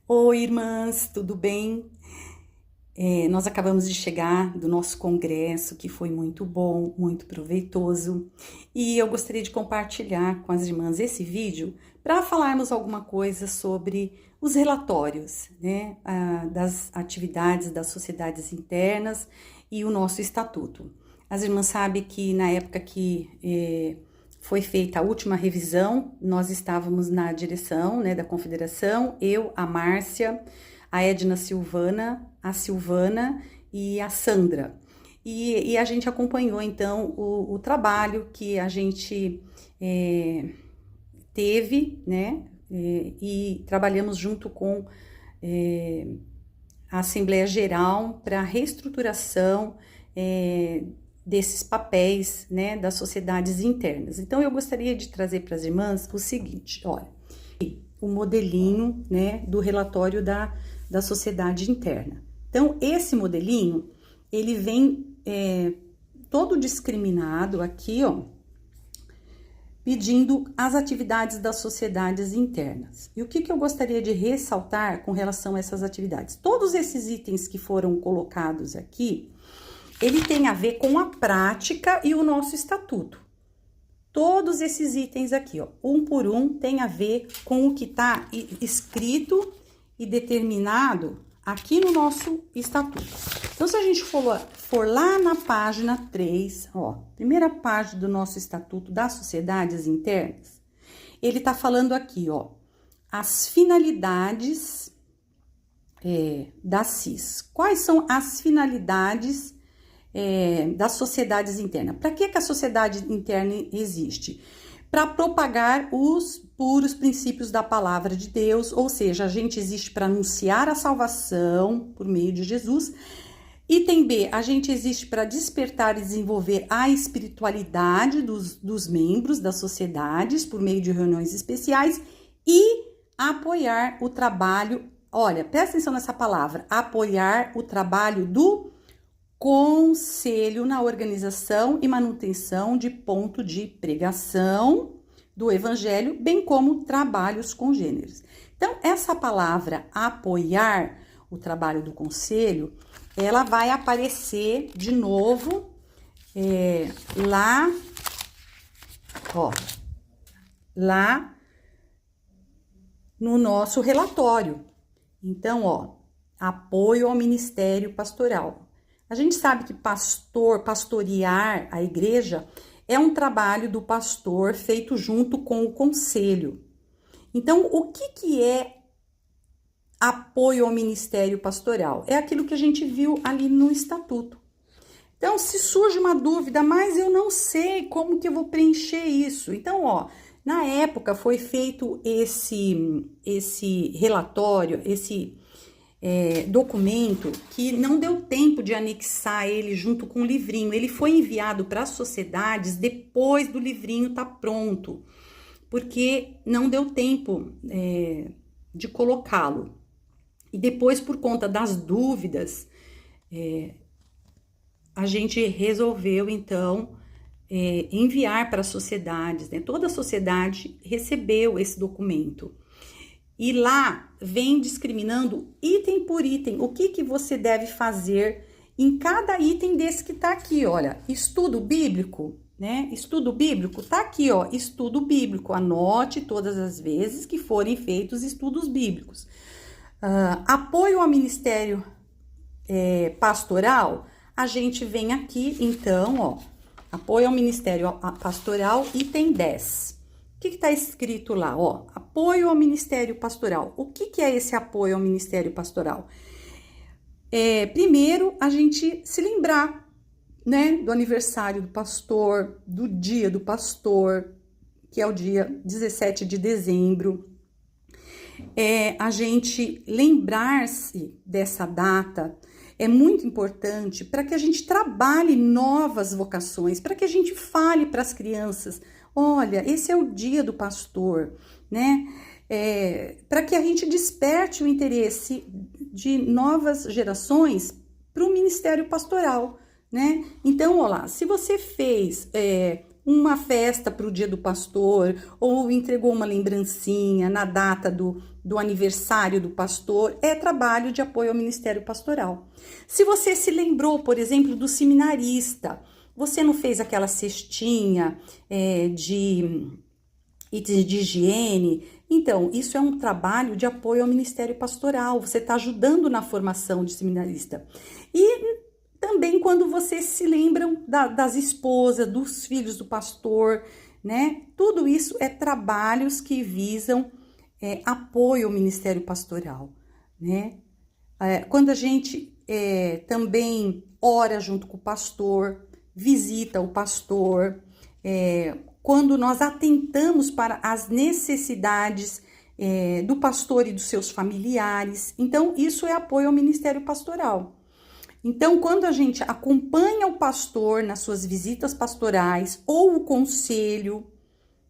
Oi, irmãs, tudo bem? Nós acabamos de chegar do nosso congresso, que foi muito bom, muito proveitoso, e eu gostaria de compartilhar com as irmãs esse vídeo para falarmos alguma coisa sobre os relatórios, né, das atividades das sociedades internas e o nosso estatuto. As irmãs sabem que na época que foi feita a última revisão, nós estávamos na direção, né, da confederação, eu, a Márcia, a Edna Silvana, a Silvana e a Sandra. E a gente acompanhou, então, o trabalho que a gente teve, né, e trabalhamos junto com a Assembleia Geral para a reestruturação desses papéis, né, das sociedades internas. Então, eu gostaria de trazer para as irmãs o seguinte, olha, o modelinho, né, do relatório da sociedade interna. Então, esse modelinho, ele vem todo discriminado aqui, ó, pedindo as atividades das sociedades internas. E o que eu gostaria de ressaltar com relação a essas atividades? Todos esses itens que foram colocados aqui, ele tem a ver com a prática e o nosso estatuto. Todos esses itens aqui, ó, um por um, tem a ver com o que está escrito e determinado aqui no nosso estatuto. Então, se a gente for lá na página 3, ó, primeira página do nosso estatuto das sociedades internas, ele tá falando aqui, ó, as finalidades da CIS. Quais são as finalidades das sociedades internas? Para que a sociedade interna existe? Para propagar os puros princípios da palavra de Deus, ou seja, a gente existe para anunciar a salvação por meio de Jesus. Item B, a gente existe para despertar e desenvolver a espiritualidade dos membros das sociedades por meio de reuniões especiais e apoiar o trabalho, olha, presta atenção nessa palavra, apoiar o trabalho do conselho na organização e manutenção de ponto de pregação do evangelho, bem como trabalhos congêneres. Então, essa palavra apoiar o trabalho do conselho, ela vai aparecer de novo lá, ó, lá no nosso relatório. Então, ó, apoio ao ministério pastoral. A gente sabe que pastorear a igreja é um trabalho do pastor feito junto com o conselho. Então, o que é apoio ao ministério pastoral? É aquilo que a gente viu ali no estatuto. Então, se surge uma dúvida, mas eu não sei como que eu vou preencher isso. Então, ó, na época foi feito esse relatório, esse documento que não deu tempo de anexar ele junto com o livrinho. Ele foi enviado para as sociedades depois do livrinho estar pronto, porque não deu tempo de colocá-lo. E depois, por conta das dúvidas, a gente resolveu, então, enviar para as sociedades, né? Toda a sociedade recebeu esse documento. E lá vem discriminando item por item, o que você deve fazer em cada item desse que tá aqui, olha, estudo bíblico, né? Estudo bíblico, tá aqui, ó, estudo bíblico, anote todas as vezes que forem feitos estudos bíblicos. Apoio ao ministério pastoral, a gente vem aqui, então, ó, apoio ao ministério pastoral, item 10. O que está escrito lá? Ó, apoio ao ministério pastoral. O que é esse apoio ao ministério pastoral? Primeiro, a gente se lembrar, né, do aniversário do pastor, do dia do pastor, que é o dia 17 de dezembro. A gente lembrar-se dessa data é muito importante para que a gente trabalhe novas vocações, para que a gente fale para as crianças, olha, esse é o dia do pastor, né? Para que a gente desperte o interesse de novas gerações para o ministério pastoral, né? Então, olha lá, se você fez uma festa para o dia do pastor, ou entregou uma lembrancinha na data do aniversário do pastor, é trabalho de apoio ao ministério pastoral. Se você se lembrou, por exemplo, do seminarista, você não fez aquela cestinha de itens de higiene, então isso é um trabalho de apoio ao ministério pastoral, você está ajudando na formação de seminarista. E também quando vocês se lembram das esposas, dos filhos do pastor, né? Tudo isso é trabalhos que visam apoio ao ministério pastoral, né? Quando a gente também ora junto com o pastor, visita o pastor, quando nós atentamos para as necessidades do pastor e dos seus familiares, então isso é apoio ao ministério pastoral. Então, quando a gente acompanha o pastor nas suas visitas pastorais ou o conselho,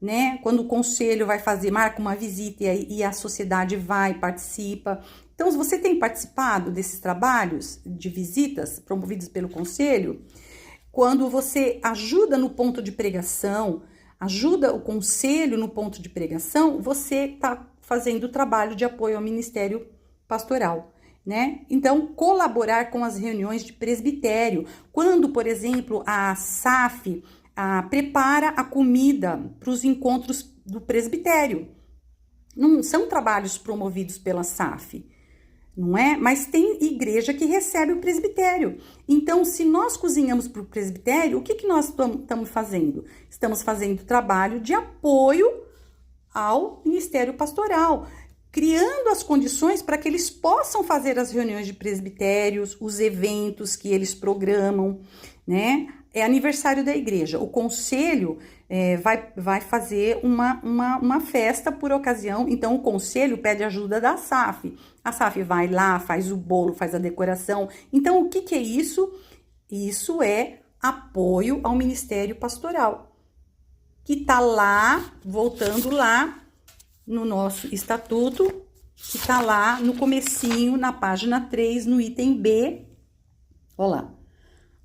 né? Quando o conselho vai marca uma visita e a sociedade participa. Então, se você tem participado desses trabalhos de visitas promovidos pelo conselho, quando você ajuda no ponto de pregação, ajuda o conselho no ponto de pregação, você está fazendo o trabalho de apoio ao ministério pastoral, né? Então, colaborar com as reuniões de presbitério. Quando, por exemplo, a SAF prepara a comida para os encontros do presbitério. Não são trabalhos promovidos pela SAF, não é? Mas tem igreja que recebe o presbitério. Então, se nós cozinhamos para o presbitério, o que nós estamos fazendo? Estamos fazendo trabalho de apoio ao ministério pastoral, criando as condições para que eles possam fazer as reuniões de presbitérios, os eventos que eles programam, né? É aniversário da igreja. O conselho vai fazer uma festa por ocasião, então o conselho pede ajuda da SAF. A SAF vai lá, faz o bolo, faz a decoração. Então, o que é isso? Isso é apoio ao ministério pastoral, que está lá, voltando lá, no nosso estatuto, que está lá no comecinho, na página 3, no item B. Olha lá.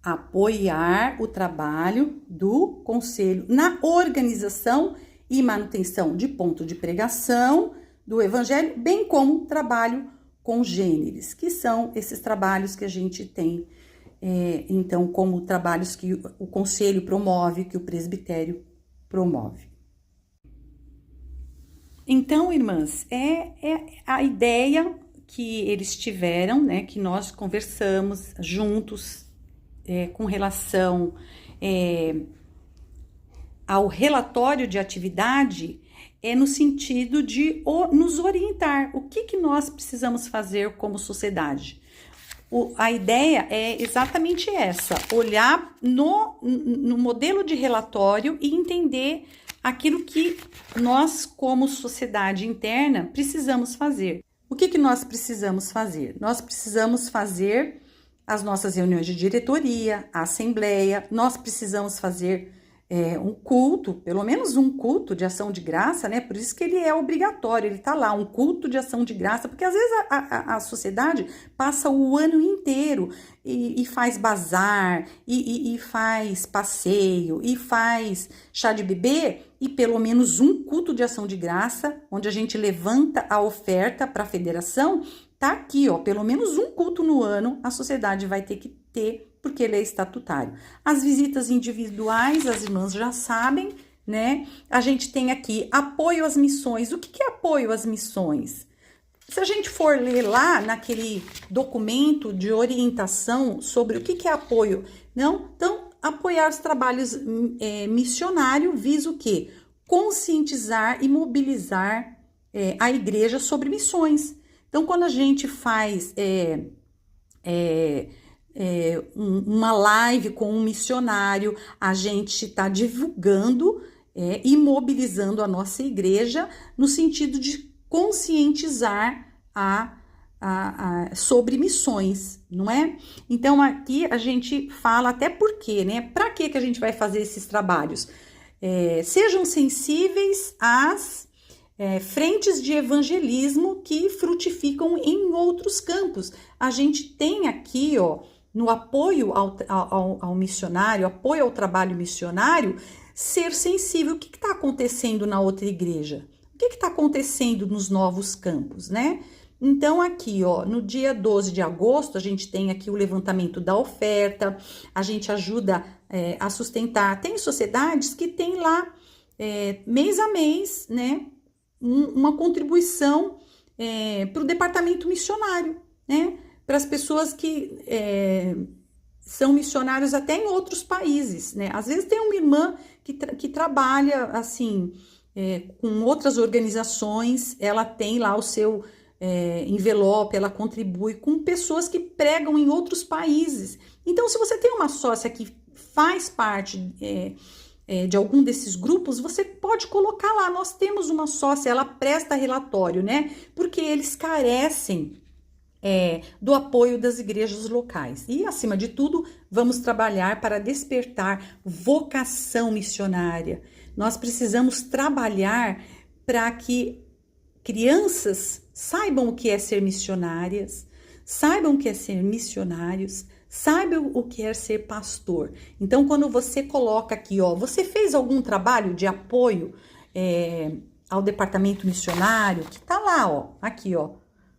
Apoiar o trabalho do conselho na organização e manutenção de ponto de pregação do evangelho, bem como trabalho congêneres, que são esses trabalhos que a gente tem, então, como trabalhos que o conselho promove, que o presbitério promove. Então, irmãs, é a ideia que eles tiveram, né, que nós conversamos juntos com relação ao relatório de atividade, no sentido de nos orientar. O que nós precisamos fazer como sociedade? A ideia é exatamente essa, olhar no modelo de relatório e entender aquilo que nós, como sociedade interna, precisamos fazer. O que nós precisamos fazer? Nós precisamos fazer as nossas reuniões de diretoria, a assembleia, nós precisamos fazer um culto, pelo menos um culto de ação de graça, né? Por isso que ele é obrigatório, ele tá lá, um culto de ação de graça, porque às vezes a sociedade passa o ano inteiro e faz bazar, e faz passeio, e faz chá de bebê, e pelo menos um culto de ação de graça, onde a gente levanta a oferta para a federação, tá aqui, ó, pelo menos um culto no ano a sociedade vai ter que ter, porque ele é estatutário. As visitas individuais, as irmãs já sabem, né? A gente tem aqui apoio às missões. O que é apoio às missões? Se a gente for ler lá naquele documento de orientação sobre o que é apoio, não? Então, apoiar os trabalhos missionários visa o quê? Conscientizar e mobilizar a igreja sobre missões. Então, quando a gente faz uma live com um missionário, a gente está divulgando e mobilizando a nossa igreja no sentido de conscientizar sobre missões, não é? Então, aqui a gente fala até por quê, né? Para que a gente vai fazer esses trabalhos? Sejam sensíveis às frentes de evangelismo que frutificam em outros campos. A gente tem aqui, ó, no apoio ao missionário, apoio ao trabalho missionário, ser sensível. O que está acontecendo na outra igreja? O que está acontecendo nos novos campos, né? Então, aqui, ó, no dia 12 de agosto, a gente tem aqui o levantamento da oferta, a gente ajuda a sustentar. Tem sociedades que tem lá, mês a mês, né, uma contribuição para o departamento missionário, né, para as pessoas que são missionários até em outros países, né. Às vezes tem uma irmã que trabalha, assim, com outras organizações, ela tem lá o seu envelope, ela contribui com pessoas que pregam em outros países. Então, se você tem uma sócia que faz parte de algum desses grupos, você pode colocar lá, nós temos uma sócia, ela presta relatório, né? Porque eles carecem do apoio das igrejas locais. E, acima de tudo, vamos trabalhar para despertar vocação missionária. Nós precisamos trabalhar para que crianças saibam o que é ser missionárias, saibam o que é ser missionários, saibam o que é ser pastor. Então, quando você coloca aqui, ó, você fez algum trabalho de apoio ao departamento missionário, que tá lá, ó, aqui, ó,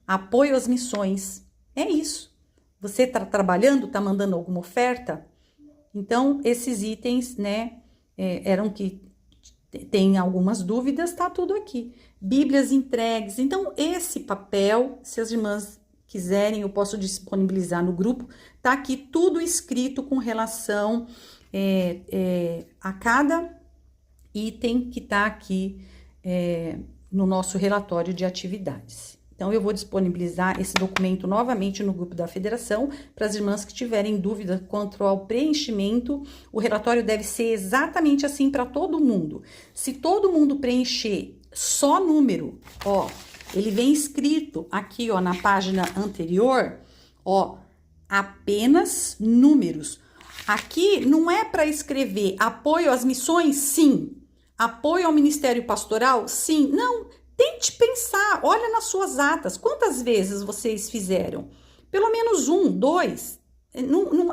apoio às missões. É isso. Você tá trabalhando, tá mandando alguma oferta? Então, esses itens, né, eram que tem algumas dúvidas, tá tudo aqui. Bíblias entregues. Então, esse papel, se as irmãs quiserem, eu posso disponibilizar no grupo, tá aqui tudo escrito com relação a cada item que tá aqui no nosso relatório de atividades. Então, eu vou disponibilizar esse documento novamente no grupo da federação para as irmãs que tiverem dúvida quanto ao preenchimento. O relatório deve ser exatamente assim para todo mundo. Se todo mundo preencher só número, ó, ele vem escrito aqui, ó, na página anterior, ó, apenas números. Aqui não é para escrever apoio às missões, sim. Apoio ao ministério pastoral, sim. Não. Tente pensar, olha nas suas atas, quantas vezes vocês fizeram? Pelo menos 1, 2.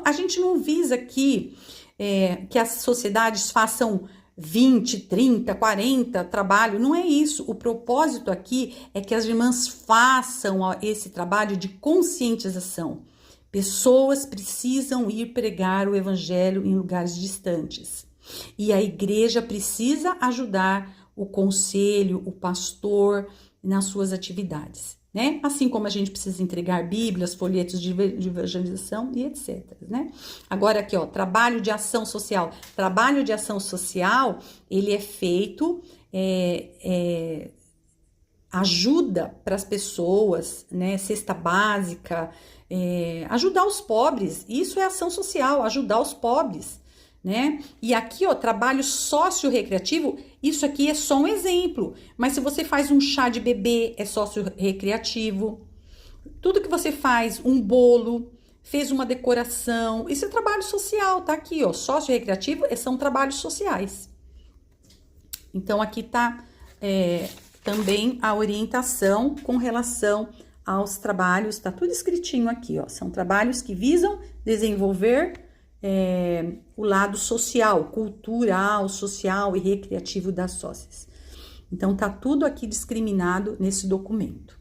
A gente não visa aqui que as sociedades façam 20, 30, 40 trabalho, não é isso. O propósito aqui é que as irmãs façam esse trabalho de conscientização. Pessoas precisam ir pregar o evangelho em lugares distantes. E a igreja precisa ajudar o conselho, o pastor nas suas atividades, né? Assim como a gente precisa entregar bíblias, folhetos de evangelização e etc, né? Agora aqui, ó, trabalho de ação social. Trabalho de ação social, ele é feito, ajuda para as pessoas, né? Cesta básica, ajudar os pobres. Isso é ação social, ajudar os pobres, né? E aqui, ó, trabalho sócio-recreativo, isso aqui é só um exemplo, mas se você faz um chá de bebê, é sócio-recreativo. Tudo que você faz, um bolo, fez uma decoração, isso é trabalho social, tá aqui, ó, sócio-recreativo são trabalhos sociais. Então, aqui tá também a orientação com relação aos trabalhos, tá tudo escritinho aqui, ó, são trabalhos que visam desenvolver o lado social, cultural, social e recreativo das sócias. Então, tá tudo aqui discriminado nesse documento.